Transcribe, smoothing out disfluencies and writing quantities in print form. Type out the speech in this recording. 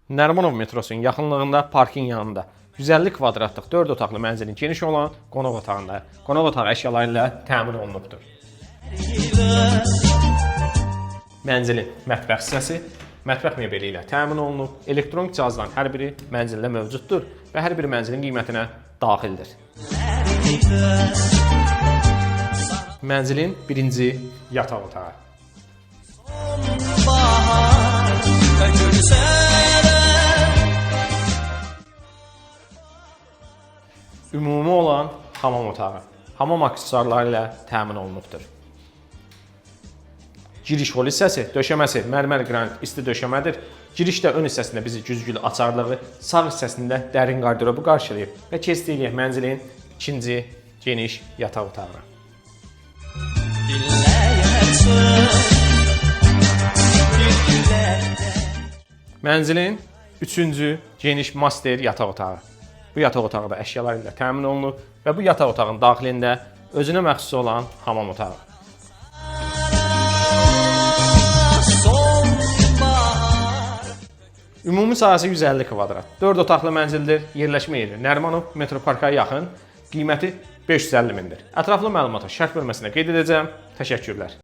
Nərimanov metrosunun yaxınlığında, parkin yanında 150 kvadratlıq 4 otaqlı mənzilin geniş olan qonaq otağında, qonaq otağı əşyaları ilə təmin olunubdur. Mənzilin mətbəx hissəsi mətbəx mebeli ilə təmin olunub, elektronik cihazların hər biri mənzildə mövcuddur və hər bir mənzilin qiymətinə daxildir. Mənzilin birinci yataq otağı. Ümumi olan hamam otağı, hamam aksesuarları ilə təmin olunubdur. Giriş hol hissəsi, döşəməsi mərmər qranit isti döşəmədir. Girişdə ön hissəsində bizi güzgülü açarlığı, sağ hissəsində dərin qardırobu qarşılayır və keçdik mənzilin ikinci geniş yataq otağına. Mənzilin üçüncü geniş master yataq otağı. Bu yataq otağı da əşyalar ilə təmin olunub və bu yataq otağın daxilində özünə məxsus olan hamam otağı. Ümumi sahəsi 150 kvadrat. 4 otaqlı mənzildir, yerləşmə yeri Nərimanov metroparka yaxın, qiyməti 550 mindir. Ətraflı məlumata şərh bölməsində qeyd edəcəm. Təşəkkürlər.